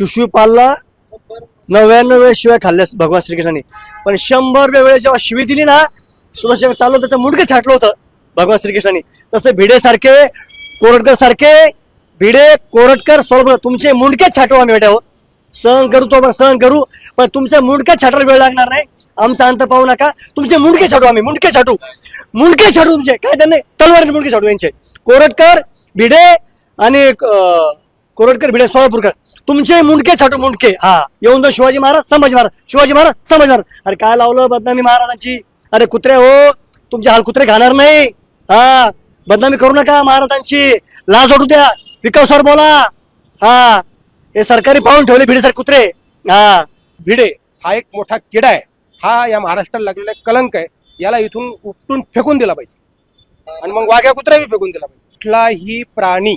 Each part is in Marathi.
शिशुपालला 99 वेळेस शिवाय खाल्ल्यास भगवान श्रीकृष्णाने, पण 100 वेळेस जेव्हा शिवी दिली ना, सुदर्शन चाललं त्याचं मुंडके छाटलं होतं भगवान श्रीकृष्णाने. तसं भिडे सारखे, कोरटकर सारखे, भिडे, कोरटकर, सोळकर तुमचे मुंडके छाटू आम्ही बेट्यावर. सहन करू तो आपण सहन करू, पण तुमचे मुंडके छाटायला वेळ लागणार नाही. आमचा अंत पाहू नका. तुमचे मुंडके छाटू आम्ही, मुंडके छाटू तुमचे. काय त्यांनी तलवारीने मुंडके छाटू यांचे. कोरटकर, भिडे आणि कोरटकर, भिडे, सोलापूरकर तुमचे मुंडके छाटू मुंडके. हा, येऊन जाऊ शिवाजी महाराज, संभाजी महाराज, शिवाजी महाराज, संभाजी महाराज. अरे काय लावलं बदनामी महाराजांची. अरे कुत्रे हो, तुमचे हाल कुत्रे खाणार नाही. हा, बदनामी करू नका महाराजांची. लाज वाटू द्या. विकास सर बोला. हा, हे सरकारी पाहून ठेवले भिडे सर कुत्रे. हा, भिडे हा एक मोठा किडा आहे. हा या महाराष्ट्राला लागलेला एक कलंक आहे. याला इथून उपटून फेकून दिला पाहिजे आणि मग वाघ्या कुत्र्याही फेकून दिला पाहिजे. कुठलाही प्राणी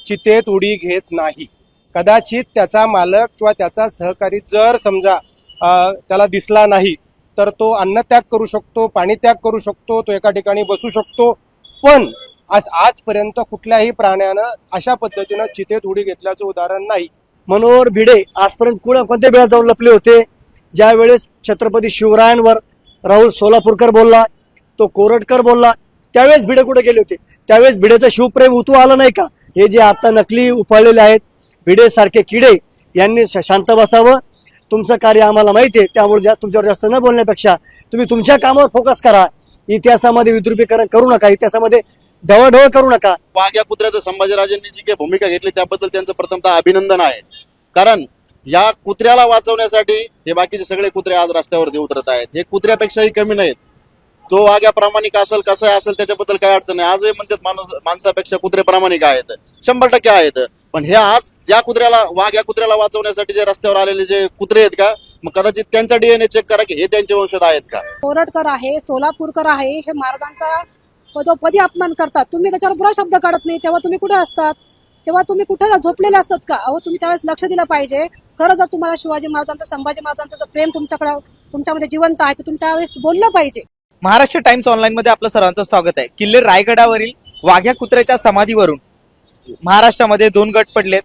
चितेत उडी घेत नाही. कदाचित त्याचा मालक किंवा त्याचा सहकारी जर समजा त्याला दिसला नाही तर तो अन्नत्याग करू शकतो, पाणी त्याग करू शकतो, तो एका ठिकाणी बसू शकतो. पण आजपर्यंत कुठल्याही प्राण्यानं अशा पद्धतीनं चितेत उडी घेतल्याचं उदाहरण नाही. मनोहर भिडे आजपर्यंत कोणत्या वेळा जाऊन लपले होते? ज्या वेळेस छत्रपती शिवरायांवर राहुल सोलापूरकर बोलला, तो कोरटकर बोलला, त्यावेळेस भिडे कुठे गेले होते? त्यावेळेस भिडेचं शिवप्रेम उतू आलं नाही का? हे जे आता नकली उफाळलेले आहेत भिडे सारखे किडे, यांनी शांत बसावं. तुमचं कार्य आम्हाला माहिती आहे, त्यामुळे तुमच्यावर जास्त न बोलण्यापेक्षा तुम्ही तुमच्या कामावर फोकस करा. इतिहासामध्ये विद्रुपीकरण करू नका, इतिहासामध्ये ढवळढवळ करू नका. वाघ्या कुत्र्याचं संभाजीराजांनी जी काही भूमिका घेतली त्याबद्दल त्यांचं प्रथमतः अभिनंदन आहे. कारण या कुत्र्याला वाचवण्यासाठी हे बाकीचे सगळे कुत्रे आज रस्त्यावरती उतरत आहेत. हे कुत्र्यापेक्षाही कमी नाहीत. तो वाघ्या प्रामाणिक असेल कसं असेल त्याच्याबद्दल काही अडचण नाही. आजही म्हणतात माणसापेक्षा कुत्रे प्रामाणिक आहेत, 100% आहेत. पण हे आज या कुत्र्याला वाचवण्यासाठी जे रस्त्यावर आलेले जे कुत्रे आहेत का, मग कदाचित त्यांचा DNA चेक करा की हे त्यांचे वंशज आहेत का. कोरटकर आहे, सोलापूरकर आहे, हे महाराजांचा पदोपदी अपमान करतात. तुम्ही त्याच्यावर बुरा शब्द काढत नाही, तेव्हा तुम्ही कुठे असतात? तेव्हा तुम्ही कुठे झोपलेले असतात का? अहो, तुम्ही त्यावेळेस लक्ष दिलं पाहिजे. खरं जर तुम्हाला शिवाजी महाराजांचं, संभाजी महाराजांचं जर प्रेम तुमच्यामध्ये जिवंत आहे तर तुम्ही त्यावेळेस बोललं पाहिजे. महाराष्ट्र टाइम्स ऑनलाईन मध्ये आपलं सर्वांचं स्वागत आहे. किल्ले रायगडावरील वाघ्या कुत्र्याच्या समाधीवरून महाराष्ट्रामध्ये 2 गट पडलेत.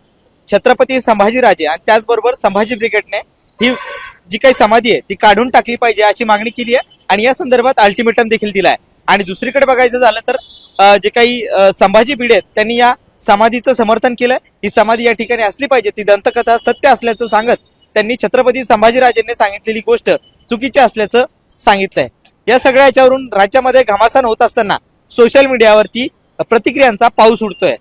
छत्रपती संभाजीराजे आणि त्याचबरोबर संभाजी ब्रिगेडने ही जी काही समाधी आहे ती काढून टाकली पाहिजे अशी मागणी केली आहे आणि या संदर्भात अल्टिमेटम देखील दिला आहे. आणि दुसरीकडे बघायचं झालं तर जे काही संभाजी भिडे आहेत त्यांनी या समाधीचं समर्थन केलं. ही समाधी या ठिकाणी असली पाहिजे, ती दंतकथा सत्य असल्याचं सांगत त्यांनी छत्रपती संभाजीराजेंनी सांगितलेली गोष्ट चुकीची असल्याचं सांगितलंय. या सगळ्या याच्यावरून राज्यामध्ये घमासान होत असताना सोशल मीडियावरती प्रतिक्रियांचा पाऊस उडतोय.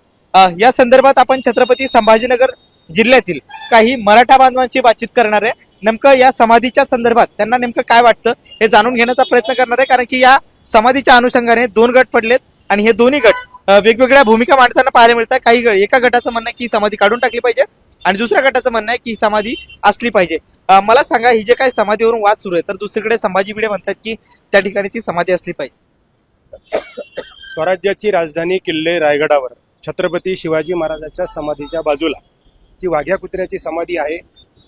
या संदर्भात आपण छत्रपती संभाजीनगर जिल्ह्यातील काही मराठा बांधवांची बातचीत करणार आहे. नेमकं या समाधीच्या संदर्भात त्यांना नेमकं काय वाटतं हे जाणून घेण्याचा प्रयत्न करणार आहे. कारण की या समाधीच्या अनुषंगाने 2 गट पडलेत आणि हे दोन्ही गट वेगवेगळ्या भूमिका मांडताना पाहायला मिळतात. काही एका गटाचं म्हणणं आहे की समाधी काढून टाकली पाहिजे आणि दुसऱ्या गटाचं म्हणणं आहे की समाधी असली पाहिजे. मला सांगा, ही जे काही समाधीवरून वाद सुरू आहे तर दुसरीकडे संभाजी भिडे म्हणतात की त्या ठिकाणी ती समाधी असली पाहिजे. स्वराज्याची राजधानी किल्ले रायगडावर छत्रपती शिवाजी महाराजांच्या समाधीच्या बाजूला जी वाघ्या कुत्र्याची समाधी आहे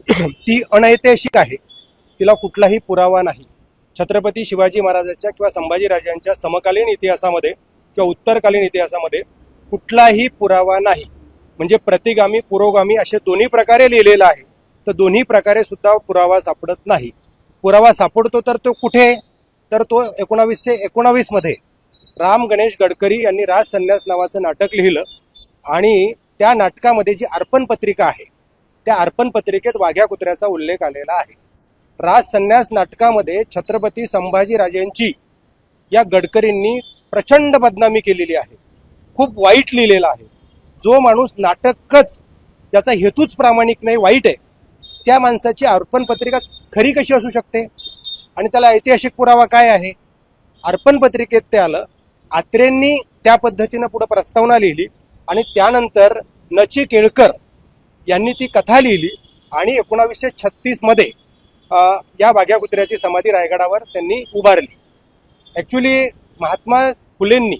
ती अनैतिहासिक आहे. तिला कुठलाही पुरावा नाही. छत्रपती शिवाजी महाराजांच्या किंवा संभाजीराजांच्या समकालीन इतिहासामध्ये किंवा उत्तरकालीन इतिहासामध्ये कुठलाही पुरावा नाही. म्हणजे प्रतिगामी पुरोगामी असे दोन्ही प्रकारे लिहिलेलं आहे, तर दोन्ही प्रकारे सुद्धा पुरावा सापडत नाही. पुरावा सापडतो तर तो कुठे? तर तो 1919 मध्ये राम गणेश गडकरी यांनी राज संन्यास नावाचं नाटक लिहिलं आणि त्या नाटकामध्ये जी अर्पण पत्रिका आहे त्या अर्पण पत्रिकेत वाघ्या कुत्र्याचा उल्लेख आलेला आहे. राज संन्यास नाटकामध्ये छत्रपती संभाजीराजेंची या गडकरींनी प्रचंड बदनामी केलेली आहे. खूप वाईट लिहिलेलं आहे. जो माणूस नाटकच ज्याचा हेतूच प्रामाणिक नाही, वाईट आहे, त्या माणसाची अर्पण पत्रिका खरी कशी असू शकते? आणि त्याला ऐतिहासिक पुरावा काय आहे? अर्पण पत्रिकेत ते आलं. आत्रेंनी त्या पद्धतीनं पुढे प्रस्तावना लिहिली आणि त्यानंतर नची केळकर यांनी ती कथा लिहिली आणि 1936 मध्ये या वाघ्या कुत्र्याची समाधी रायगडावर त्यांनी उभारली. ॲक्च्युली महात्मा फुलेंनी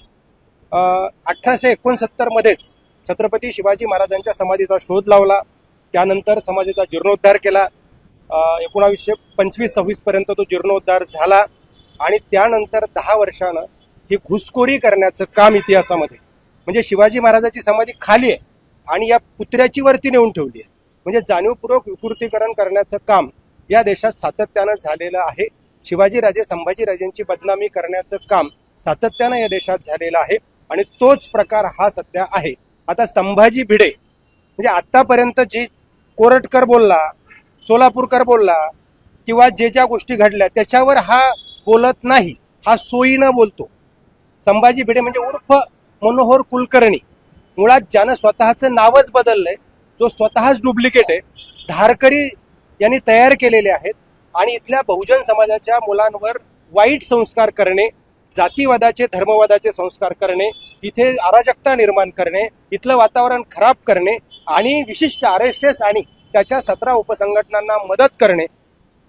1869 मध्येच छत्रपती शिवाजी महाराजांच्या समाधीचा शोध लावला. त्यानंतर समाधीचा जीर्णोद्धार केला. 1925-26 पर्यंत तो जीर्णोद्धार झाला आणि त्यानंतर 10 वर्षानं ही घुसखोरी करण्याचं काम इतिहासामध्ये, म्हणजे शिवाजी महाराजांची समाधी खाली आहे आणि या कुत्र्याची वरती नेऊन ठेवली आहे. म्हणजे जाणीवपूर्वक विकृतीकरण करण्याचं काम या देशात सातत्यानं झालेलं आहे. शिवाजीराजे संभाजीराजेंची बदनामी करण्याचं काम सातत्यानं या देशात झालेलं आहे आणि तोच प्रकार हा सध्या आहे. आता संभाजी भिडे म्हणजे आतापर्यंत जी कोरटकर बोलला, सोलापूरकर बोलला किंवा ज्या गोष्टी घडल्या त्याच्यावर हा बोलत नाही, हा सोयीनं बोलतो. संभाजी भिडे म्हणजे उर्फ मनोहर कुलकर्णी, मुळात ज्यानं स्वतःचं नावच बदललंय, जो स्वतःच डुप्लिकेट आहे, धारकरी यांनी तयार केलेले आहेत आणि इथल्या बहुजन समाजाच्या मुलांवर वाईट संस्कार करणे, जातीवादाचे धर्मवादाचे संस्कार करणे, इथे अराजकता निर्माण करणे, इथलं वातावरण खराब करणे आणि विशिष्ट RSS आणि त्याच्या 17 उपसंघटनांना मदत करणे.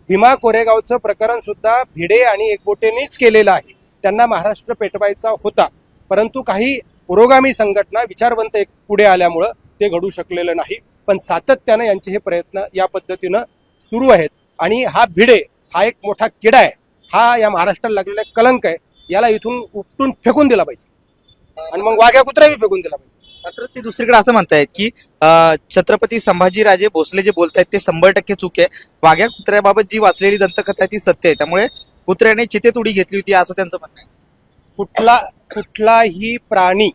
भीमा कोरेगावचं प्रकरण सुद्धा भिडे आणि एकबोटेंनीच केलेलं आहे. त्यांना महाराष्ट्र पेटवायचा होता, परंतु काही पुरोगामी संघटना विचारवंत एक पुढे आल्यामुळं ते घडू शकलेलं नाही. पण सातत्यानं यांचे हे प्रयत्न या पद्धतीनं सुरू आहेत आणि हा भिडे हा एक मोठा किडा आहे, हा या महाराष्ट्राला लागलेला एक कलंक आहे. याला इथून उपटून फेकून दिला पाहिजे आणि मग वाघ्या कुत्र्याही फेकून दिला पाहिजे. मात्र ते दुसरीकडे असं म्हणतायत की छत्रपती संभाजीराजे भोसले जे बोलतायत ते 100% चूक आहे. वाघ्या कुत्र्याबाबत जी वाचलेली दंतकथा आहे ती सत्य आहे, त्यामुळे कुत्र्याने चितेत उडी घेतली होती असं त्यांचं म्हणणं आहे. कुठलाही प्राणी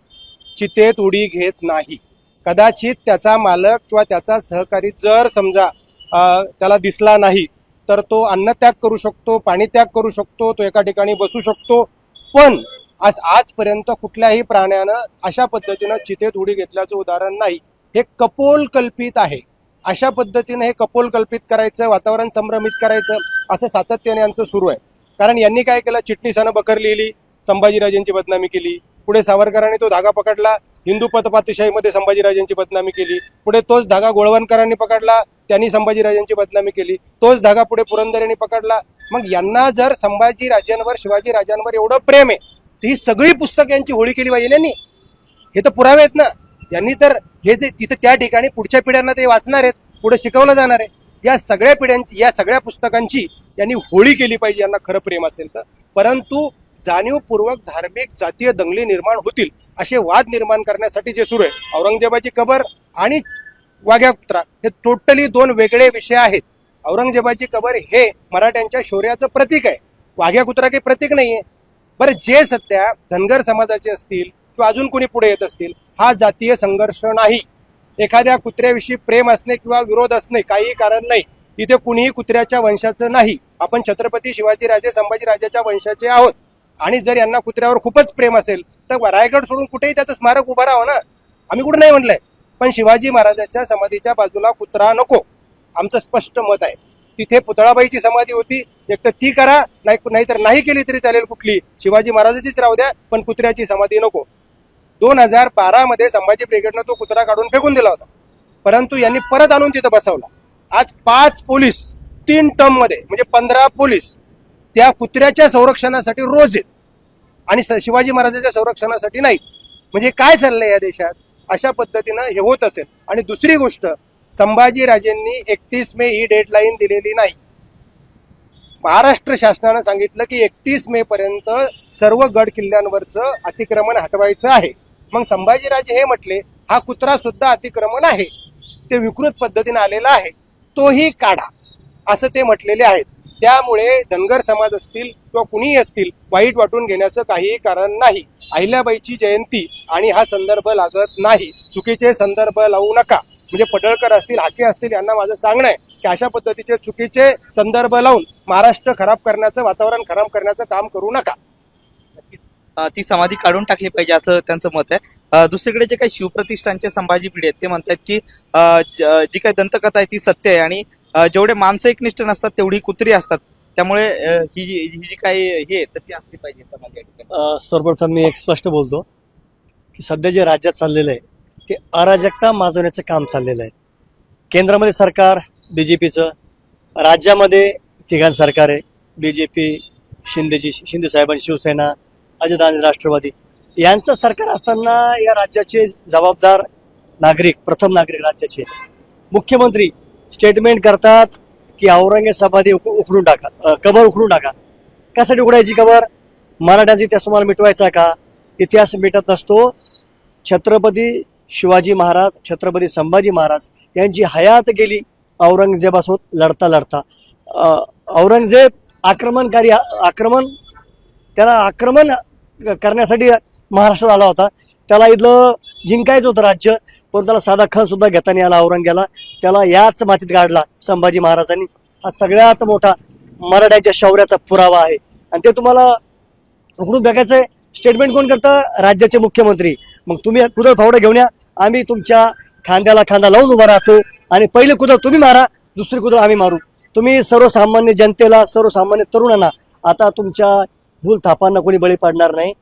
चितेत उडी घेत नाही. कदाचित त्याचा मालक किंवा त्याचा सहकारी जर समजा त्याला दिसला नाही तर तो अन्नत्याग करू शकतो, पाणी त्याग करू शकतो, तो एका ठिकाणी बसू शकतो. पण आजपर्यंत कुठल्याही प्राण्यानं अशा पद्धतीनं चितेत उडी घेतल्याचं उदाहरण नाही. हे कपोल कल्पित आहे. अशा पद्धतीनं हे कपोल कल्पित करायचं, वातावरण संभ्रमित करायचं असं सातत्याने यांचं सुरू आहे. कारण यांनी काय केलं, चिटणीसानं बकर लिहिली, संभाजीराजेंची बदनामी केली. पुढे सावरकरांनी तो धागा पकडला, हिंदू पतपातशाहीमध्ये संभाजीराजेंची बदनामी केली. पुढे तोच धागा गोळवणकरांनी पकडला, त्यांनी संभाजीराजेंची बदनामी केली. तोच धागा पुढे पुरंदरेंनी पकडला. मग यांना जर संभाजीराजांवर शिवाजीराजांवर एवढं प्रेम आहे तर ही सगळी पुस्तकं यांची होळी केली पाहिजे यांनी. हे तर पुरावे आहेत ना. यांनी तर हे जे तिथं त्या ठिकाणी पुढच्या पिढ्यांना ते वाचणार आहेत, पुढे शिकवलं जाणार आहे. या सगळ्या पिढ्यांची, या सगळ्या पुस्तकांची यांनी होळी केली पाहिजे यांना खरं प्रेम असेल तर. परंतु जाणीवपूर्वक धार्मिक जातीय दंगली निर्माण होतील असे वाद निर्माण करण्यासाठी जे सुरू आहे, औरंगजेबाची कबर आणि वाघ्या कुत्रा हे टोटली दोन वेगळे विषय आहेत. औरंगजेबाची कबर हे मराठ्यांच्या शौर्याचं प्रतीक आहे, वाघ्या कुत्रा काही प्रतीक नाहीये. बरं, जे सध्या धनगर समाजाचे असतील किंवा अजून कोणी पुढे येत असतील, हा जातीय संघर्ष नाही. एखाद्या कुत्र्याविषयी प्रेम असणे किंवा विरोध असणे काही कारण नाही. इथे कुणीही कुत्र्याच्या वंशाचं नाही. आपण छत्रपती शिवाजीराजे संभाजीराजाच्या वंशाचे आहोत आणि जर यांना कुत्र्यावर खूपच प्रेम असेल तर रायगड सोडून कुठेही त्याचं स्मारक उभं राहावं ना. आम्ही कुठं नाही म्हटलंय, पण शिवाजी महाराजांच्या समाधीच्या बाजूला कुत्रा नको, आमचं स्पष्ट मत आहे. तिथे पुतळाबाईची समाधी होती, एक तर ती करा, नाहीतर नाही केली तरी चालेल, कुठली शिवाजी महाराजाचीच राहू द्या, पण कुत्र्याची समाधी नको. 2012 मध्ये संभाजी ब्रिगेडनं तो कुत्रा काढून फेकून दिला होता, परंतु यांनी परत आणून तिथं बसवला. आज 5 पोलीस 3 टर्म मध्ये म्हणजे 15 पोलीस त्या कुत्र्याच्या संरक्षणासाठी रोज आहेत आणि शिवाजी महाराजांच्या संरक्षणासाठी नाही. म्हणजे काय चाललंय या देशात? अशा पद्धतीनं हे होत असेल. आणि दुसरी गोष्ट, संभाजीराजेंनी 31 मे ही डेडलाईन दिलेली नाही. महाराष्ट्र शासनानं सांगितलं की 31 मे पर्यंत सर्व गड किल्ल्यांवरचं अतिक्रमण हटवायचं आहे. मग संभाजीराजे हे म्हटले हा कुत्रा सुद्धा अतिक्रमण आहे, ते विकृत पद्धतीने आलेला आहे, तोही काढा असं ते म्हटलेले आहेत. त्यामुळे धनगर समाज असतील किंवा कुणीही असतील, वाईट वाटून घेण्याचं काहीही कारण नाही. अहिल्याबाईची जयंती आणि हा संदर्भ लागत नाही. चुकीचे संदर्भ लावू नका. म्हणजे पडळकर असतील, हाके असतील, यांना माझं सांगणं आहे की अशा पद्धतीचे चुकीचे संदर्भ लावून महाराष्ट्र खराब करण्याचं, वातावरण खराब करण्याचं काम करू नका. ती समाधी काढून टाकली पाहिजे असं त्यांचं मत आहे. दुसरीकडे जे काही शिवप्रतिष्ठानचे संभाजी भिडे आहेत ते म्हणतात की जी काही दंतकथा आहे ती सत्य आहे आणि जेवढे माणसं एकनिष्ठ नसतात तेवढी कुत्री असतात, त्यामुळे ही जी काही हे आहे तर ती असली पाहिजे समाधी. सर्वप्रथम मी एक स्पष्ट बोलतो की सध्या जे राज्यात चाललेलं आहे ते अराजकता माजवण्याचं काम चाललेलं आहे. केंद्रामध्ये सरकार BJPचं, राज्यामध्ये तिघांचं सरकार आहे, BJP, शिंदे साहेबांची शिवसेना, अजितदादांची राष्ट्रवादी. यांचं सरकार असताना या राज्याचे जबाबदार नागरिक, प्रथम नागरिक राज्याचे मुख्यमंत्री स्टेटमेंट करतात की औरंगजेबाची उखडून टाका, कबर उखडून टाका. कशासाठी उघडायची कबर? मराठ्यांचा इतिहास तुम्हाला मिटवायचा का? इतिहास मिटत नसतो. छत्रपती शिवाजी महाराज छत्रपती संभाजी महाराज यांची हयात गेली औरंगजेबासोबत लढता लढता. औरंगजेब आक्रमण करण्यासाठी महाराष्ट्रात आला होता. त्याला इथलं जिंकायचं होतं राज्य, पण त्याला साधा खान सुद्धा घेता नाही आला औरंग्याला. त्याला याच मातीत गाडला संभाजी महाराजांनी. हा सगळ्यात मोठा मराठ्यांच्या शौर्याचा पुरावा आहे. आणि ते तुम्हाला उघडून बघायचंय. स्टेटमेंट कोण करतं? राज्याचे मुख्यमंत्री. मग तुम्ही कुदळ फावडं घेऊन या, आम्ही तुमच्या खांद्याला खांदा लावून उभा राहतो आणि पहिले कुदळ तुम्ही मारा, दुसरी कुदळ आम्ही मारू. तुम्ही सर्वसामान्य जनतेला, सर्वसामान्य तरुणांना, आता तुमच्या भूल थापांना कोणी बळी पाडणार नाही.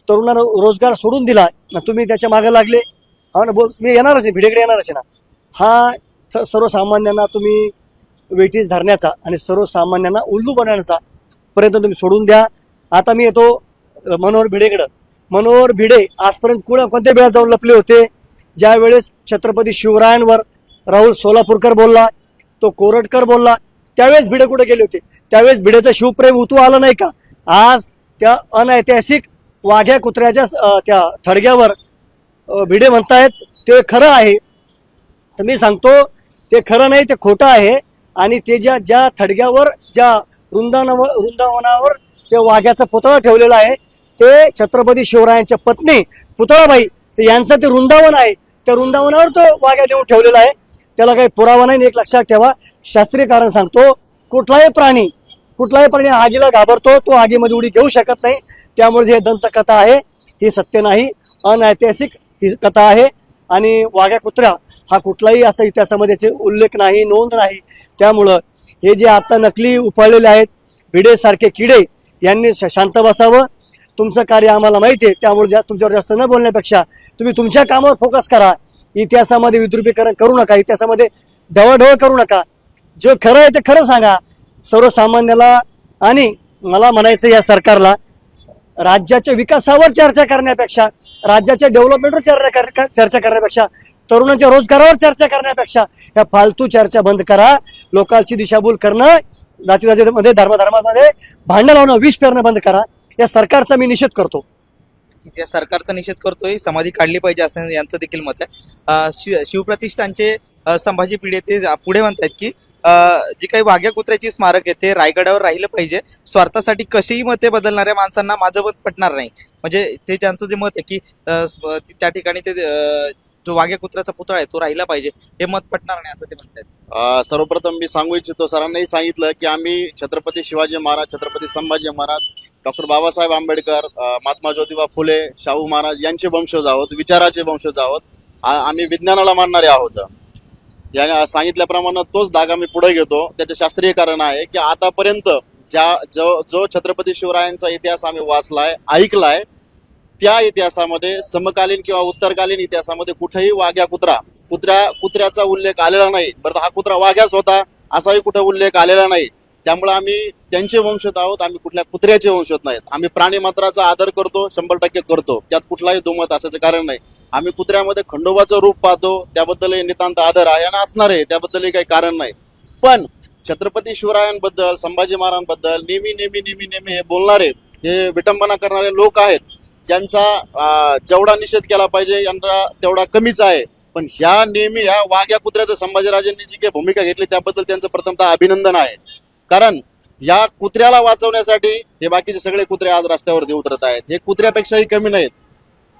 तरुणांना रोजगार सोडून दिला, तुम्ही त्याच्या मागे लागले. हा ना, बोल, मी येणारच आहे, भिडेकडे येणारच आहे ना. हा सर्वसामान्यांना तुम्ही वेठीस धरण्याचा आणि सर्वसामान्यांना उल्लू बनवण्याचा प्रयत्न तुम्ही सोडून द्या. आता मी येतो मनोहर भिडेकडं. मनोहर भिडे आजपर्यंत कोणत्या वेळात जाऊन लपले होते? ज्या वेळेस छत्रपती शिवरायांवर राहुल सोलापूरकर बोलला, तो कोरटकर बोलला, त्यावेळेस भिडे कुठे गेले होते? त्यावेळेस भिडेचं शिवप्रेम उतू आलं नाही का? आज त्या अनैतिहासिक वाघ्या कुत्र्याच्या त्या थडग्यावर भिडे म्हणतायत ते खरं आहे. तर मी सांगतो ते खरं नाही, ते खोटं आहे. आणि ते ज्या थडग्यावर, ज्या वृंदावनावर ते वाघ्याचा पुतळा ठेवलेला आहे, ते छत्रपती शिवरायांच्या पत्नी पुतळाबाई, ते यांचं ते वृंदावन आहे. त्या वृंदावनावर तो वाघ्या देऊन ठेवलेला आहे. त्याला काही पुरावा नाही. एक लक्षात ठेवा, शास्त्रीय कारण सांगतो, कुठलाही प्राणी आगीला घाबरतो, तो आगीमध्ये उडी घेऊ शकत नाही. त्यामुळे ही दंतकथा आहे, ही सत्य नाही, अनैतिहासिक ही कथा आहे. आणि वाघ्या कुत्र्या हा कुठलाही असा इतिहासामध्ये उल्लेख नाही, नोंद नाही. त्यामुळं हे जे आता नकली उफाळलेले आहेत भिडेसारखे किडे, यांनी शांत बसावं. तुमचं कार्य आम्हाला माहिती आहे, त्यामुळे तुमच्यावर जास्त न बोलण्यापेक्षा तुम्ही तुमच्या कामावर फोकस करा. इतिहासामध्ये विद्रुपीकरण करू नका, इतिहासामध्ये ढवळढवळ करू नका. जे खरं आहे ते खरं सांगा सर्वसामान्याला. आणि मला म्हणायचं या सरकारला, राज्याच्या विकासावर चर्चा करण्यापेक्षा, राज्याच्या डेव्हलपमेंटवर चर्चा करण्यापेक्षा, तरुणांच्या रोजगारावर चर्चा करण्यापेक्षा या फालतू चर्चा बंद करा. लोकांची दिशाभूल करणं, जातीमध्ये धर्मामध्ये भांडण लावणं, विष पेरणं बंद करा. या सरकारचा मी निषेध करतो. या सरकारचा निषेध करतोय. समाधी काढली पाहिजे असं यांचं देखील मत आहे. शिवप्रतिष्ठानचे संभाजी भिडे ते पुढे म्हणतात की जी काही वाघ्या कुत्र्याची स्मारक आहे ते रायगडावर राहिलं पाहिजे. स्वार्थासाठी कशीही मते बदलणाऱ्या माणसांना माझं मत पटणार नाही. म्हणजे ते त्यांचं जे मत आहे की त्या ठिकाणी ते जो वाघ्या कुत्र्याचा पुतळा आहे तो राहिला पाहिजे, हे मत पटणार नाही असं ते म्हणतात. सर्वप्रथम मी सांगू इच्छितो, सरांनाही सांगितलं की आम्ही छत्रपती शिवाजी महाराज, छत्रपती संभाजी महाराज, डॉक्टर बाबासाहेब आंबेडकर, महात्मा ज्योतिबा फुले, शाहू महाराज यांचे वंशज आहोत, विचाराचे वंशज आहोत. आम्ही विज्ञानाला मानणारे आहोत. याने सांगितल्याप्रमाणे तोच धागा मी पुढे घेतो. त्याचे शास्त्रीय कारण आहे की आतापर्यंत जो छत्रपती शिवरायांचा इतिहास आम्ही वाचलाय, ऐकलाय, त्या इतिहासामध्ये समकालीन किंवा उत्तरकालीन इतिहासामध्ये कुठेही वाघ्या कुत्र्याचा उल्लेख आलेला नाही. बरं, हा कुत्रा वाघ्याच होता असाही कुठे उल्लेख आलेला नाही. त्यामुळे आम्ही त्यांचे वंशज आहोत, आम्ही कुठल्या कुत्र्याचे वंशज नाहीत. आम्ही प्राणीमात्राचा आदर करतो, 100% करतो, त्यात कुठलाही दुमत असायचं कारण नाही. आम्ही कुत्र्यामध्ये खंडोबाचं रूप पाहतो, त्याबद्दलही नितांत आदर आहे आणि असणार आहे, त्याबद्दलही काही कारण नाही. पण छत्रपती शिवरायांबद्दल, संभाजी महाराजांबद्दल नेहमी हे बोलणारे, हे विटंबना करणारे लोक आहेत, ज्यांचा जेवढा निषेध केला पाहिजे यांचा तेवढा कमीच आहे. पण नेहमी ह्या वाघ्या कुत्र्याचं संभाजीराजांनी जी काही भूमिका घेतली त्याबद्दल त्यांचं प्रथमतः अभिनंदन आहे. कारण या कुत्र्याला वाचवण्यासाठी हे बाकीचे सगळे कुत्रे आज रस्त्यावरती उतरत आहेत. हे कुत्र्यापेक्षाही कमी नाहीत.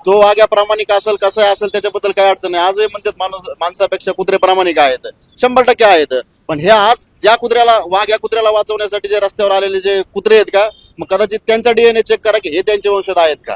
तो वाघ्या प्रामाणिक असेल, कसं असेल, त्याच्याबद्दल काय अडचण नाही. आजही म्हणतात माणसापेक्षा कुत्रे प्रामाणिक आहेत, 100% आहेत. पण हे आज वाघ्या कुत्र्याला वाचवण्यासाठी जे रस्त्यावर आलेले जे कुत्रे आहेत का, मग कदाचित त्यांचा DNA चेक करा की हे त्यांचे वंशज आहेत का.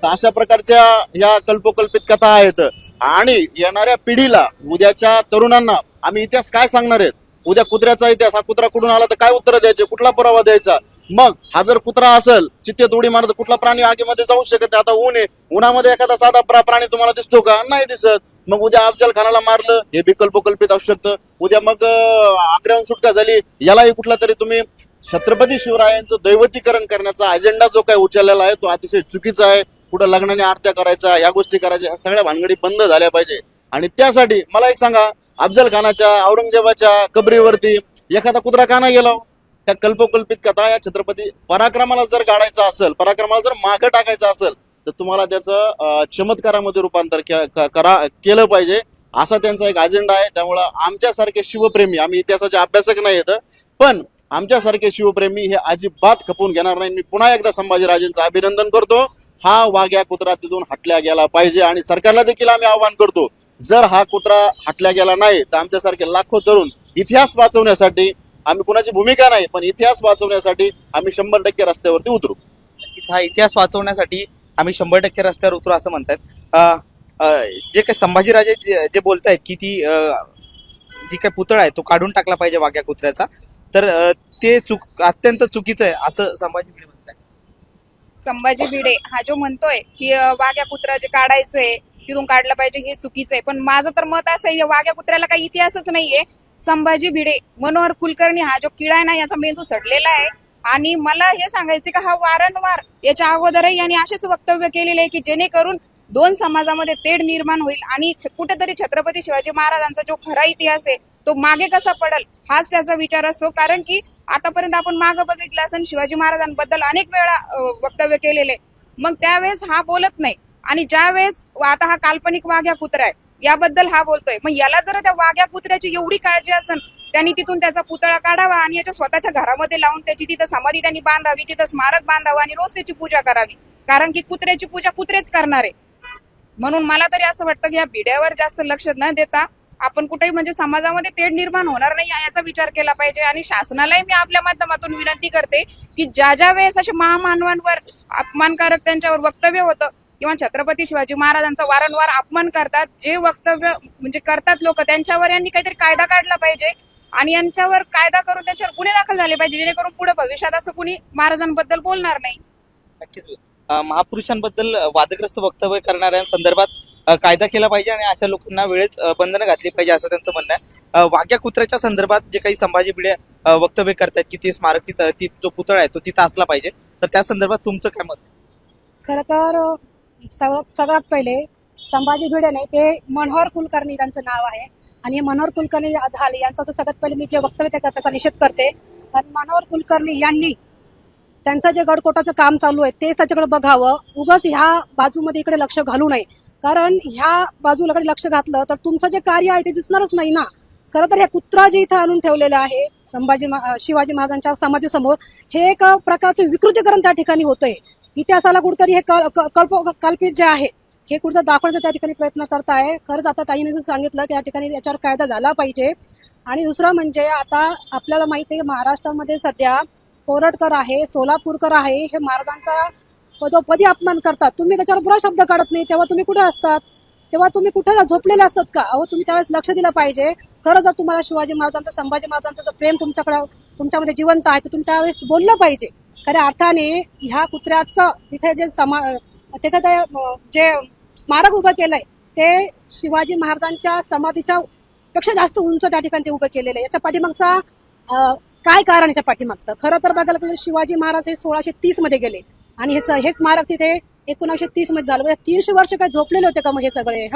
तर अशा प्रकारच्या या कल्पोकल्पित कथा आहेत. आणि येणाऱ्या पिढीला, उद्याच्या तरुणांना आम्ही इतिहास काय सांगणार आहेत? उद्या कुत्र्याचा इतिहास, हा कुत्रा कुठून आला तर काय उत्तर द्यायचे, कुठला पुरावा द्यायचा? मग हा जर कुत्रा असेल, चित्तेत उडी मारत, कुठला प्राणी आगीमध्ये जाऊ शकत? आता ऊन आहे, उन्हामध्ये एखादा साधा प्राणी तुम्हाला दिसतो का? नाही दिसत. मग उद्या अफजल खानाला मारलं, हे बी कल्पोकल्पित असू शकतं. उद्या मग आग्र्याहून सुटका झाली, यालाही कुठला तरी तुम्ही छत्रपती शिवरायांचं दैवतीकरण करण्याचा अजेंडा जो काही उचललेला आहे तो अतिशय चुकीचा आहे. कुठं लग्नाने आरत्या करायचा, या गोष्टी करायच्या, ह्या सगळ्या भानगडी बंद झाल्या पाहिजे. आणि त्यासाठी मला एक सांगा, अफजल खानाच्या, औरंगजेबाच्या कबरीवरती एखादा कुत्रा का नाही गेला? त्या कल्पोकल्पित कथा या छत्रपती पराक्रमाला जर गाडायचा असेल, पराक्रमाला जर मागं टाकायचं असेल, तर तुम्हाला त्याचं चमत्कारामध्ये रूपांतर केलं पाहिजे, असा त्यांचा एक अजेंडा आहे. त्यामुळं आमच्यासारखे शिवप्रेमी, आम्ही इतिहासाचे अभ्यासक नाही आहेत, पण आमच्यासारखे शिवप्रेमी हे अजिबात खपवून घेणार नाही. मी पुन्हा एकदा संभाजीराजेंचं अभिनंदन करतो. हा वाघ्या कुत्रा तिथून हटल्या गेला पाहिजे आणि सरकारला देखील आम्ही आवाहन करतो, जर हा कुत्रा हटल्या गेला नाही तर आमच्यासारखे लाखो तरुण इतिहास वाचवण्यासाठी, आम्ही कुणाची भूमिका नाही पण इतिहास वाचवण्यासाठी आम्ही 100% रस्त्यावरती उतरू. नक्कीच हा इतिहास वाचवण्यासाठी आम्ही 100% रस्त्यावर उतरू असं म्हणतात. जे काही संभाजीराजे जे बोलतायत की ती जी काही पुतळा आहे तो काढून टाकला पाहिजे वाघ्या कुत्र्याचा, तर ते अत्यंत चुकीचं आहे असं संभाजी भिडे म्हणतात. संभाजी भिडे हा जो म्हणतोय की वाघ्या कुत्रा जे काढायचंय तिथून काढलं पाहिजे, हे चुकीचं आहे. पण माझं तर मत असं आहे, वाघ्या कुत्र्याला काही इतिहासच नाहीये. संभाजी भिडे, मनोहर कुलकर्णी हा जो किडा आहे ना, याचा मेंदू सडलेला आहे. आणि मला हे सांगायचं का हा वारंवार याच्या अगोदरही यांनी असेच वक्तव्य केलेले आहे की जेणेकरून दोन समाजामध्ये तेढ निर्माण होईल आणि कुठेतरी छत्रपती शिवाजी महाराजांचा जो खरा इतिहास आहे तो मागे कसा पडेल हाच त्याचा विचार असतो. कारण की आतापर्यंत आपण मागे बघितलं असेल, शिवाजी महाराजांबद्दल अनेक वेळा वक्तव्य केलेले, मग त्यावेळेस हा बोलत नाही. आणि ज्या वेळेस आता हा काल्पनिक वाघ्या कुत्रा आहे याबद्दल हा बोलतोय, मग याला जर त्या वाघ्या कुत्र्याची एवढी काळजी असेल, त्यांनी तिथून त्याचा पुतळा काढावा आणि याच्या स्वतःच्या घरामध्ये लावून त्याची तिथं समाधी त्यांनी बांधावी, तिथं स्मारक बांधावं आणि रोज त्याची पूजा करावी. कारण की कुत्र्याची पूजा कुत्रेच करणार आहे. म्हणून मला तरी असं वाटतं की या भिड्यावर जास्त लक्ष न देता आपण कुठेही म्हणजे समाजामध्ये तेढ निर्माण होणार नाही याचा विचार केला पाहिजे. आणि शासनालाही मी आपल्या माध्यमातून विनंती करते की ज्या ज्या वेळेस असे महामानवांवर अपमानकारक त्यांच्यावर वक्तव्य होतं किंवा छत्रपती शिवाजी महाराजांचा वारंवार अपमान करतात, जे वक्तव्य म्हणजे करतात लोक, त्यांच्यावर यांनी काहीतरी कायदा काढला पाहिजे आणि यांच्यावर कायदा करून त्यांच्यावर गुन्हे दाखल झाले पाहिजे, जेणेकरून पुढे भविष्यात असं कुणी महाराजांबद्दल बोलणार नाही. नक्कीच महापुरुषांबद्दल वादग्रस्त वक्तव्य करणाऱ्यांसंदर्भात कायदा केला पाहिजे आणि अशा लोकांना वेळेच बंधनं घातली पाहिजे असं त्यांचं म्हणणं आहे. वाघ्या कुत्र्याच्या संदर्भात जे काही संभाजी भिडे वक्तव्य करतात की ते स्मारक तिथं, ती जो पुतळा आहे तो तिथं असला पाहिजे, तर त्या संदर्भात तुमचं काय मत? खरं तर सगळ्यात पहिले संभाजी भिडे नाही, ते मनोहर कुलकर्णी त्यांचं नाव आहे. आणि हे मनोहर कुलकर्णी झाले यांचं तर सगळ्यात पहिले मी जे वक्तव्य ते त्याचा निषेध करते. कारण मनोहर कुलकर्णी यांनी त्यांचं जे गडकोटाचं काम चालू आहे ते त्याच्याकडे बघावं, उगाच ह्या बाजूमध्ये इकडे लक्ष घालू नये. कारण ह्या बाजूला लक्ष घातलं तर तुमचं जे कार्य आहे ते दिसणारच नाही ना. खरं तर हे कुत्रा जे इथं आणून ठेवलेलं आहे शिवाजी महाराजांच्या समाधीसमोर, हे एक प्रकारचे विकृतीकरण त्या ठिकाणी होतंय. इतिहासाला कुठेतरी हे कल्पित जे आहे हे कुठं दाखवण्याचा त्या ठिकाणी प्रयत्न करताय. खरंच आता ताईने जर सांगितलं की या ठिकाणी याच्यावर कायदा झाला पाहिजे. आणि दुसरं म्हणजे आता आपल्याला माहिती आहे की महाराष्ट्रामध्ये सध्या कोरटकर आहे, सोलापूरकर आहे, हे महाराजांचा पदोपदी अपमान करतात. तुम्ही त्याच्यावर बुरा शब्द काढत नाही, तेव्हा तुम्ही कुठे असतात? तेव्हा तुम्ही कुठे झोपलेले असतात का? अहो तुम्ही त्यावेळेस लक्ष दिलं पाहिजे. खरं जर तुम्हाला शिवाजी महाराजांचं, संभाजी महाराजांचं जर प्रेम तुमच्यामध्ये जिवंत आहे तर तुम्ही त्यावेळेस बोललं पाहिजे. खऱ्या अर्थाने ह्या कुत्र्याचं तिथे जे तिथे जे स्मारक उभं केलंय ते शिवाजी महाराजांच्या समाधीच्या पेक्षा जास्त उंच त्या ठिकाणी ते उभं केलेलं आहे. याच्या पाठीमागचा काय कारण याच्या पाठीमागचं? खरं तर बघायला गेलं शिवाजी महाराज हे 1630 मध्ये गेले आणि हे स्मारक तिथे 1930 मध्ये झालं. 300 वर्ष काय झोपलेले होते का मग हे सगळे?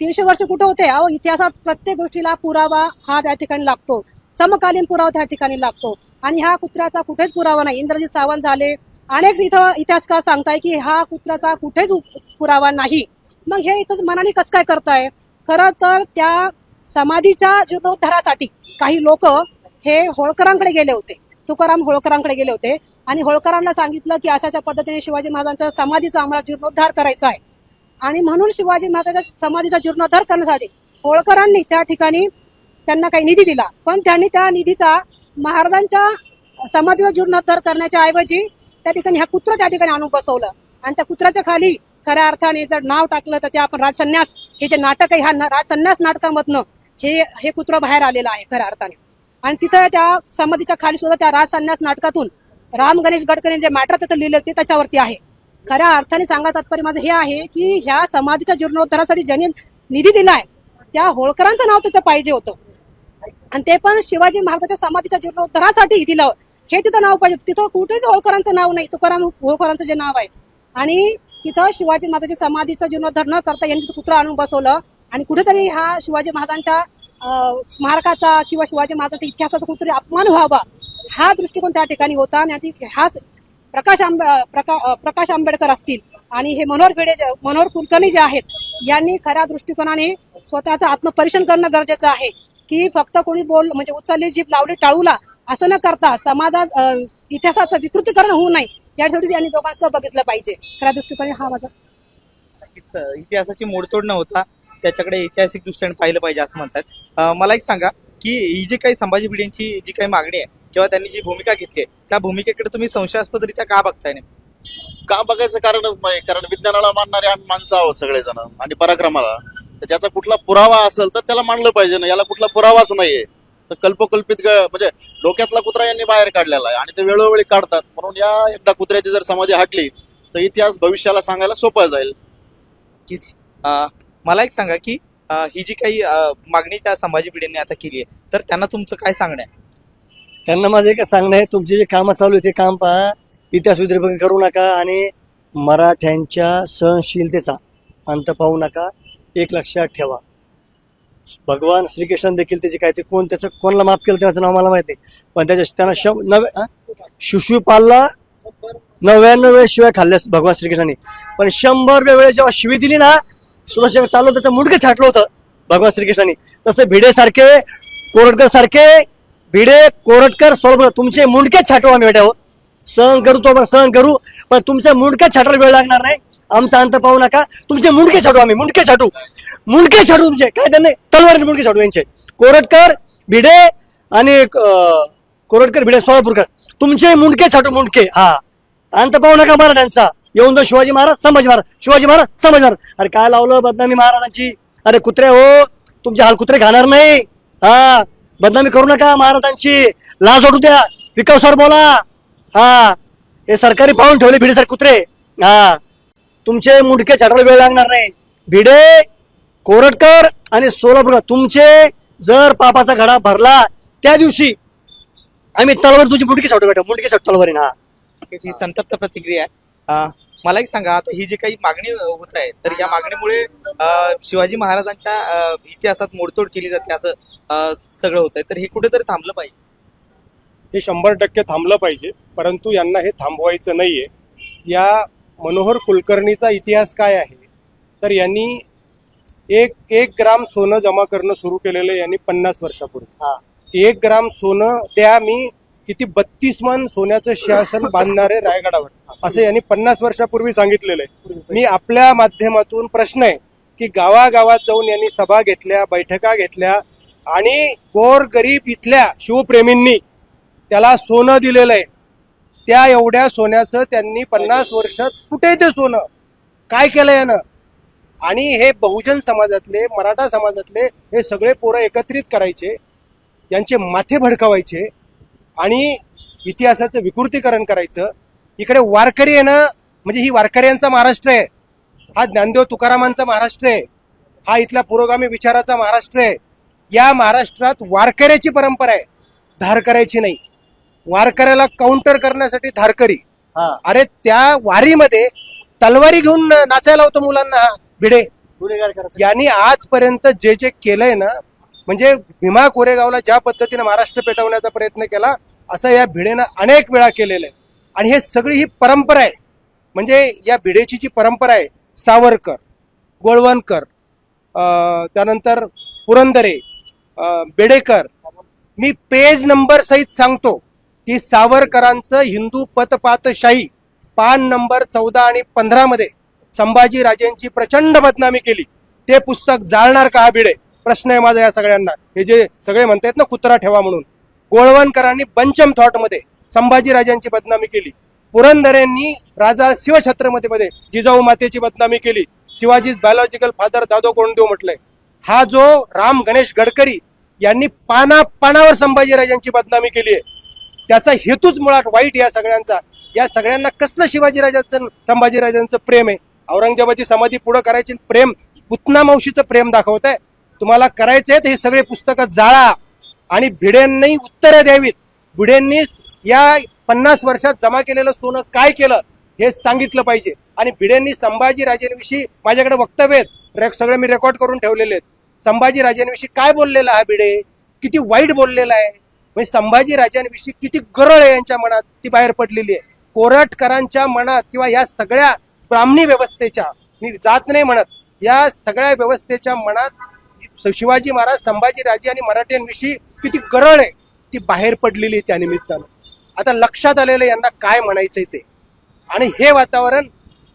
300 वर्ष कुठे होते? अहो इतिहासात प्रत्येक गोष्टीला पुरावा हा त्या ठिकाणी लागतो, समकालीन पुरावा त्या ठिकाणी लागतो. आणि ह्या कुत्र्याचा कुठेच पुरावा नाही. इंद्रजित सावंत झाले, अनेक इथं इतिहासकार सांगताय की हा कुत्र्याचा कुठेच पुरावा नाही. मग हे इथंच मनाने कसं काय करताय? खरं तर त्या समाधीच्या जीर्णोद्धारासाठी काही लोक हे होळकरांकडे गेले होते, तुकाराम होळकरांकडे गेले होते आणि होळकरांना सांगितलं की अशाच्या पद्धतीने शिवाजी महाराजांच्या समाधीचा आम्हाला जीर्णोद्धार करायचा आहे. आणि म्हणून शिवाजी महाराजांच्या समाधीचा जीर्णोद्धार करण्यासाठी होळकरांनी त्या ठिकाणी त्यांना काही निधी दिला, पण त्यांनी त्या निधीचा महाराजांच्या समाधीचा जीर्णोद्धार करण्याच्या ऐवजी त्या ठिकाणी हा कुत्रा त्या ठिकाणी आणून बसवलं. आणि त्या कुत्र्याच्या खाली खऱ्या अर्थाने जर नाव टाकलं तर ते आपण राजसन्यास, हे जे नाटक आहे ह्या राजसन्यास नाटकामधनं हे कुत्रं बाहेर आलेलं आहे खऱ्या अर्थाने. आणि तिथं त्या समाधीच्या खाली सुद्धा त्या राजसन्यास नाटकातून राम गणेश गडकरी जे मॅटर तिथं लिहिलं ते त्याच्यावरती आहे. खऱ्या अर्थाने सांगा तात्पर्य माझं हे आहे की ह्या समाधीच्या जीर्णोद्धारासाठी ज्यांनी निधी दिलाय त्या होळकरांचं नाव तिथं पाहिजे होतं आणि ते पण शिवाजी महाराजांच्या समाधीच्या जीर्णोद्धारासाठी दिलं, हे तिथं नाव पाहिजे. तिथं कुठेच होळकरांचं नाव नाही, तुकाराम होळकरांचं जे नाव आहे. आणि तिथं शिवाजी महाराजांच्या समाधीचा जीर्णोद्धार न करता यांनी तिथं कुत्रं आणून बसवलं आणि कुठेतरी हा शिवाजी महाराजांच्या स्मारकाचा किंवा शिवाजी महाराजांच्या इतिहासाचा कुठेतरी अपमान व्हावा हा दृष्टिकोन त्या ठिकाणी होता. आणि हा प्रकाश आंबेडकर असतील आणि हे मनोहर कुलकर्णी जे आहेत यांनी खऱ्या दृष्टिकोनाने स्वतःचं आत्मपरीक्षण करणं गरजेचं आहे की फक्त कोणी म्हणजे उचलली जीभ लावली टाळूला असं न करता समाजात इतिहासाचं विकृतीकरण होऊ नये यासाठी यांनी दोघांना सुद्धा बघितलं पाहिजे. खऱ्या दृष्टिकोनाने हा माझा नक्कीच, इतिहासाची मोडतोड न होता त्याच्याकडे ऐतिहासिक दृष्टीने पाहिलं पाहिजे असं म्हणतात. मला एक सांगा की ही जी काही संभाजी भिडेंची जी काही मागणी आहे किंवा त्यांनी जी भूमिका घेतली आहे त्या भूमिकेकडे तुम्ही संशयास्पदरित्या का बघताय नेमकं? का बघायचं कारणच नाही, कारण विज्ञानाला मानणारे आम्ही माणसं आहोत सगळेजण आणि पराक्रमाला. तर ज्याचा कुठला पुरावा असेल तर त्याला मानलं पाहिजे ना. याला कुठला पुरावाच नाहीये तर कल्पकल्पित म्हणजे डोक्यातला कुत्रा यांनी बाहेर काढलेला आहे आणि ते वेळोवेळी काढतात. म्हणून या एकदा कुत्र्याची जर समाधी हटली तर इतिहास भविष्याला सांगायला सोपं जाईल. नक्कीच. मला एक सांगा की ही जी काही मागणी त्या संभाजी भिडेंनी आता केली आहे तर त्यांना तुमचं काय सांगणं आहे? त्यांना माझं काय सांगणं आहे, तुमचे जे कामं चालू आहे ते काम पहा, इतिहास उद्रेक करू नका आणि मराठ्यांच्या सहनशीलतेचा अंत पाहू नका. एक लक्षात ठेवा, भगवान श्रीकृष्ण देखील त्याचे काय ते त्याचं कोणाला माफ केलं त्याचं नाव मला माहिती नाही, पण त्यांना शिशुपालला 99 वेळेस शिवाय खाल्ल्यास भगवान श्रीकृष्णाने, पण 100 वेळेस जेव्हा शिवी दिली ना सुदर्शन चाललं त्याचं मुंडकं छाटलं होतं भगवान श्रीकृष्णाने. तसं भिडे सारखे कोरटकर सारखे भिडे कोरटकर सोलकर तुमचे मुंडके छाटू आम्ही बेटा. हो सहन करू तो सहन करू, पण तुमचे मुंडके छाटायला वेळ लागणार नाही. आमचा अंत पाहू नका, तुमचे मुंडके छाटू आम्ही, मुंडके छाटू तुमचे काय त्यांनी तलवारीने मुंडके छाटू यांचे. कोरटकर भिडे आणि कोरटकर भिडे सोलापूरकर तुमचे मुंडके छाटू मुंडके. हा अंत पाहू नका मराठ्यांचा. येऊन जाऊ शिवाजी महाराज संभाजी महाराज, शिवाजी महाराज संभाजी महाराज. अरे काय लावलं बदनामी महाराजांची. अरे कुत्रे हो, तुमचे हाल कुत्रे खाणार नाही. हा बदनामी करू नका महाराजांची, लाज वाटू द्या. विकास सर बोला. हा हे सरकारी पाहून ठेवले भिडे सर कुत्रे. हा तुमचे मुंडके छाटायला वेळ लागणार नाही. भिडे कोरटकर आणि सोलापूर तुमचे जर पापाचा घडा भरला त्या दिवशी आम्ही तलवार तुझी मुंडके छाटू बेटा, मुंडके छाटू तलवारीने. हा ही संतप्त प्रतिक्रिया आहे. मला एक सांगा, आता ही जी काही मागणी होत आहे तर या मागणीमुळे शिवाजी महाराजांच्या इतिहासात मोडतोड केली जाते असं सगळं होत आहे, तर हे कुठेतरी थांबलं पाहिजे. हे 100% थांबलं पाहिजे, परंतु यांना हे थांबवायचं नाहीये. या मनोहर कुलकर्णीचा इतिहास काय आहे तर यांनी एक ग्राम सोनं जमा करणं सुरू केलेलं यांनी 50 वर्षापूर्वी. हा 1 ग्राम सोनं त्या मी किती 32 मन सोन्याचं शासन बांधणारे रायगडावर असं यांनी 50 वर्षापूर्वी सांगितलेलं आहे. मी आपल्या माध्यमातून प्रश्न आहे की गावागावात जाऊन यांनी सभा घेतल्या, बैठका घेतल्या आणि गोर गरीब इथल्या शिवप्रेमींनी त्याला सोनं दिलेलं आहे. त्या एवढ्या सोन्याचं त्यांनी 50 वर्षात कुठे ते सोनं काय केलं यानं. आणि हे बहुजन समाजातले मराठा समाजातले हे सगळे पोरं एकत्रित करायचे, यांचे माथे भडकावायचे आणि इतिहासाचं विकृतीकरण करायचं. इकडे वारकरी येणं म्हणजे ही वारकऱ्यांचा महाराष्ट्र आहे, हा ज्ञानदेव तुकारामांचा महाराष्ट्र आहे, हा इथल्या पुरोगामी विचाराचा महाराष्ट्र आहे. या महाराष्ट्रात वारकऱ्याची परंपरा आहे, धारकऱ्याची नाही. वारकऱ्याला काउंटर करण्यासाठी धारकरी. हा अरे त्या वारीमध्ये तलवारी घेऊन नाचायला होतं मुलांना. हा भिडे गुन्हेगार करायचं. यांनी आजपर्यंत जे जे केलंय ना, म्हणजे भीमा कोरेगावला ज्या पद्धतीने महाराष्ट्र पेटवण्याचा प्रयत्न केला असं या भिडेनं अनेक वेळा केलेलं आहे. आणि हे सगळी ही परंपरा आहे, म्हणजे या भिडेची जी परंपरा आहे, सावरकर, गोळवणकर, त्यानंतर पुरंदरे, बेडेकर, मी पेज नंबर सहित सांगतो की सावरकरांचं हिंदू पतपातशाही पान नंबर 14 आणि 15 मध्ये संभाजी राजेंची प्रचंड बदनामी केली. ते पुस्तक जाळणार का हा भिडे? प्रश्न आहे माझा या सगळ्यांना. हे जे सगळे म्हणतात ना कुत्रा ठेवा म्हणून, गोळवणकरांनी पंचम थॉट मध्ये संभाजी राजांची बदनामी केली. पुरंदरेंनी राजा शिवछत्रपतीमध्ये जिजाऊ मातेची बदनामी केली. शिवाजी बायोलॉजिकल फादर दादो कोंडदेव म्हटलंय. हा जो राम गणेश गडकरी यांनी पानावर संभाजी राजांची बदनामी केली आहे, त्याचा हेतूच मुळात वाईट. या सगळ्यांचा, या सगळ्यांना कसलं शिवाजीराजांचं संभाजीराजांचं प्रेम आहे? औरंगजेबाची समाधी पुढं करायची प्रेम, पुतना मावशीचं प्रेम दाखवत आहे. तुम्हाला करायचंय हे सगळे पुस्तकं जाळा आणि भिडेंनी उत्तरं द्यावीत. भिडेंनी या 50 वर्षात जमा केलेलं सोनं काय केलं हे सांगितलं पाहिजे. आणि भिडेंनी संभाजीराजांविषयी माझ्याकडे वक्तव्य आहेत, सगळे मी रेकॉर्ड करून ठेवलेले आहेत. संभाजीराजांविषयी काय बोललेला हा भिडे, किती वाईट बोललेला आहे. म्हणजे संभाजीराजांविषयी किती गरळ आहे यांच्या मनात ती बाहेर पडलेली आहे. कोरटकरांच्या मनात किंवा या सगळ्या ब्राह्मणी व्यवस्थेच्या, मी जात नाही म्हणत, या सगळ्या व्यवस्थेच्या मनात शिवाजी महाराज, संभाजीराजे आणि मराठ्यांविषयी किती कळण आहे ती बाहेर पडलेली आहे त्या निमित्तानं. आता लक्षात आलेलं यांना काय म्हणायचंय ते, आणि हे वातावरण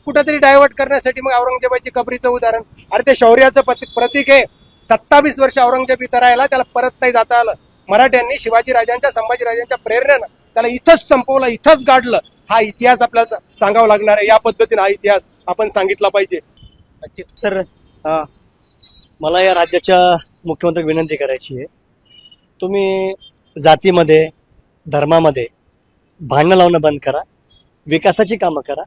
कुठंतरी डायव्हर्ट करण्यासाठी मग औरंगजेबाची कबरीचं उदाहरण, अरे ते शौर्याचं प्रतीक आहे. 27 वर्ष औरंगजेब इथं राहिला, त्याला परत नाही जाता आलं. मराठ्यांनी शिवाजीराजांच्या, संभाजीराजांच्या प्रेरणेनं त्याला इथंच संपवलं, इथंच गाडलं. हा इतिहास आपल्याला सांगावा लागणार आहे. या पद्धतीने हा इतिहास आपण सांगितला पाहिजे. नक्कीच. तर मला या राज्याच्या मुख्यमंत्री विनंती करायची आहे, तुम्ही जातीमध्ये, धर्मामध्ये भांडणं लावणं बंद करा, विकासाची कामं करा.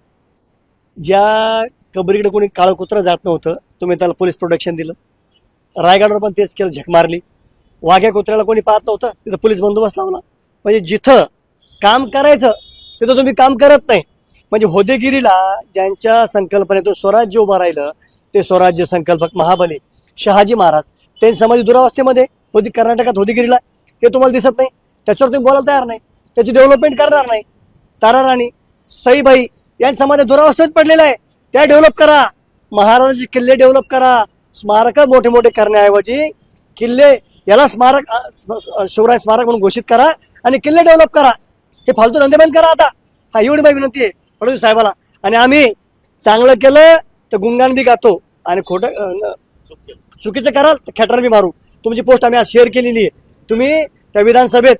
ज्या कबरीकडे कोणी काळं कुत्रं जात नव्हतं, तुम्ही त्याला पोलीस प्रोटेक्शन दिलं. रायगडवर पण तेच केलं, झक मारली. वाघ्या कुत्र्याला कोणी पाहत नव्हतं, तिथं पोलीस बंदोबस्त लावला. म्हणजे जिथं काम करायचं तिथं तुम्ही काम करत नाही. म्हणजे होदेगिरीला ज्यांच्या संकल्पनेतून स्वराज्य उभं राहिलं, ते स्वराज्य संकल्पक महाबली शहाजी महाराज, त्यांची समाधी दुरावस्थेमध्ये होती कर्नाटकात होदेगिरीला. ते तुम्हाला दिसत नाही, त्याच्यावर तुम्ही बोलायला तयार नाही, त्याची डेव्हलपमेंट करणार नाही. ताराराणी, सईबाई यांची समाधी दुरावस्थेत पडलेल्या आहे, त्या डेव्हलप करा. महाराजांचे किल्ले डेव्हलप करा. स्मारक मोठे मोठे करण्याऐवजी किल्ले, याला स्मारक, शिवराय स्मारक म्हणून घोषित करा आणि किल्ले डेव्हलप करा. हे फालतू धंदे बंद करा आता. हा एवढी माझी विनंती आहे फडणवीस साहेबाला. आणि आम्ही चांगलं केलं तर गुणगान बी गातो, आणि खोटं चुकीचं कराल तर खेटर बी मारू. तुमची पोस्ट आम्ही आज शेअर केलेली आहे. तुम्ही त्या विधानसभेत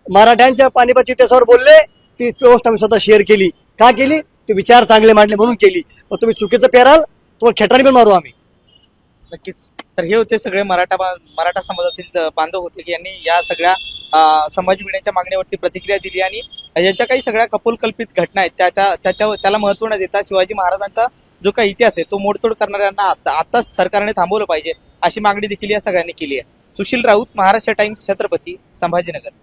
मराठ्यांच्या पानिपतच्या इतिहासावर बोलले, ती पोस्ट आम्ही स्वतः शेअर केली. का केली? ते विचार चांगले मांडले म्हणून केली. मग तुम्ही चुकीचं पेराल, तुम्हाला खेटराने पण मारू आम्ही. नक्कीच. तर हे होते सगळे मराठा समाजातील बांधव होते की यांनी या सगळ्या संभाजी भिडेंच्या मागणीवरती प्रतिक्रिया दिली, आणि यांच्या काही सगळ्या कपोलकल्पित घटना आहेत त्याला महत्त्व न देता शिवाजी महाराजांचा जो काही इतिहास आहे तो मोडतोड करणाऱ्यांना आताच सरकारने थांबवलं पाहिजे, अशी मागणी देखील या सगळ्यांनी केली आहे. सुशील राऊत, महाराष्ट्र टाइम्स, छत्रपती संभाजीनगर.